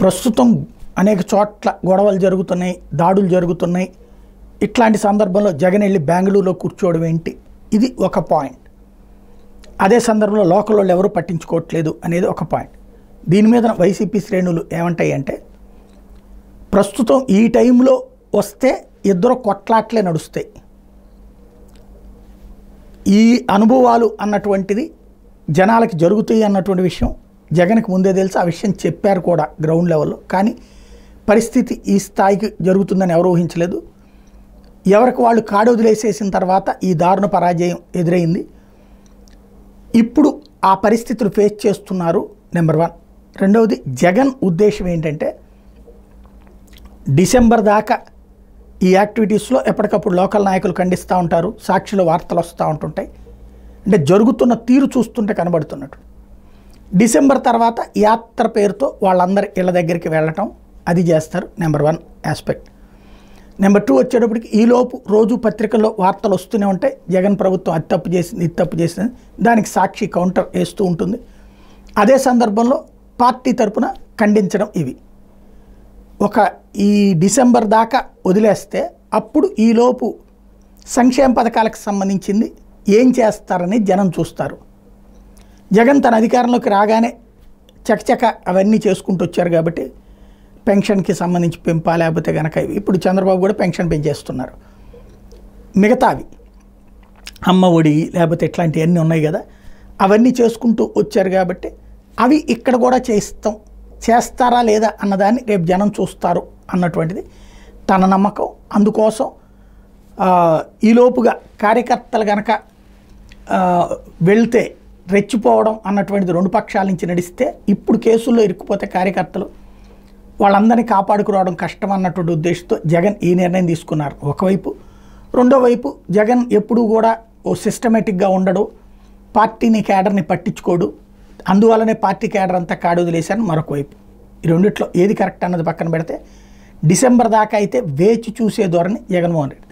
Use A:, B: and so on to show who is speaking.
A: ప్రస్తుతం అనేక చోట్ల గొడవలు జరుగుతున్నాయి, దాడులు జరుగుతున్నాయి. ఇట్లాంటి సందర్భంలో జగన్ వెళ్ళి బెంగళూరులో కూర్చోవడం ఏంటి? ఇది ఒక పాయింట్. అదే సందర్భంలో లోకల్ వాళ్ళు ఎవరు పట్టించుకోవట్లేదు అనేది ఒక పాయింట్. దీని మీద వైసీపీ శ్రేణులు ఏమంటాయి అంటే, ప్రస్తుతం ఈ టైంలో వస్తే ఇద్దరు కొట్లాట్లే నడుస్తాయి. ఈ అనుభవాలు అన్నటువంటిది జనాలకి జరుగుతాయి అన్నటువంటి విషయం జగన్కి ముందే తెలుసు. ఆ విషయం చెప్పారు కూడా గ్రౌండ్ లెవెల్లో. కానీ పరిస్థితి ఈ స్థాయికి జరుగుతుందని ఎవరు ఊహించలేదు. ఎవరికి వాళ్ళు కాడు వదిలేసేసిన తర్వాత ఈ దారుణ పరాజయం ఎదురైంది. ఇప్పుడు ఆ పరిస్థితులు ఫేస్ చేస్తున్నారు. నెంబర్ 1. రెండవది, జగన్ ఉద్దేశం ఏంటంటే డిసెంబర్ దాకా ఈ యాక్టివిటీస్లో ఎప్పటికప్పుడు లోకల్ నాయకులు ఖండిస్తూ ఉంటారు, సాక్షిలో వార్తలు వస్తూ ఉంటుంటాయి. అంటే జరుగుతున్న తీరు చూస్తుంటే కనబడుతున్నట్టు. డిసెంబర్ తర్వాత యాత్ర పేరుతో వాళ్ళందరి ఇళ్ళ దగ్గరికి వెళ్ళటం అది చేస్తారు. Number 1 aspect. నెంబర్ 2 వచ్చేటప్పటికి ఈలోపు రోజు పత్రికల్లో వార్తలు వస్తూనే ఉంటాయి. జగన్ ప్రభుత్వం అది తప్పు చేసింది, ఇది తప్పు చేసింది, దానికి సాక్షి కౌంటర్ వేస్తూ ఉంటుంది. అదే సందర్భంలో పార్టీ తరపున ఖండించడం. ఇవి ఈ డిసెంబర్ దాకా వదిలేస్తే అప్పుడు ఈలోపు సంక్షేమ పథకాలకు సంబంధించింది ఏం చేస్తారని జనం చూస్తారు. జగన్ తన అధికారంలోకి రాగానే చకచక అవన్నీ చేసుకుంటూ వచ్చారు కాబట్టి పెన్షన్కి సంబంధించి పెంపా, లేకపోతే కనుక ఇప్పుడు చంద్రబాబు కూడా పెన్షన్ పెంచేస్తున్నారు. మిగతావి అమ్మ ఒడి లేకపోతే ఇట్లాంటివన్నీ ఉన్నాయి కదా, అవన్నీ చేసుకుంటూ వచ్చారు కాబట్టి అవి ఇక్కడ కూడా చేస్తారా లేదా అన్నదాన్ని రేపు జనం చూస్తారు అన్నటువంటిది తన నమ్మకం. అందుకోసం ఈలోపుగా కార్యకర్తలు కనుక వెళ్తే రెచ్చిపోవడం అన్నటువంటిది రెండు పక్షాల నుంచి నడిస్తే ఇప్పుడు కేసుల్లో ఇరుక్కుపోతే కార్యకర్తలు వాళ్ళందరినీ కాపాడుకురావడం కష్టం అన్నటువంటి ఉద్దేశంతో జగన్ ఈ నిర్ణయం తీసుకున్నారు ఒకవైపు. రెండో వైపు జగన్ ఎప్పుడూ కూడా ఓ సిస్టమేటిక్గా ఉండడు, పార్టీని క్యాడర్ని పట్టించుకోడు, అందువల్లనే పార్టీ క్యాడర్ అంతా కాడు వదిలేశాను మరొక వైపు. ఈ రెండిట్లో ఏది కరెక్ట్ అన్నది పక్కన పెడితే డిసెంబర్ దాకా అయితే వేచి చూసే ధోరణి జగన్మోహన్ రెడ్డి.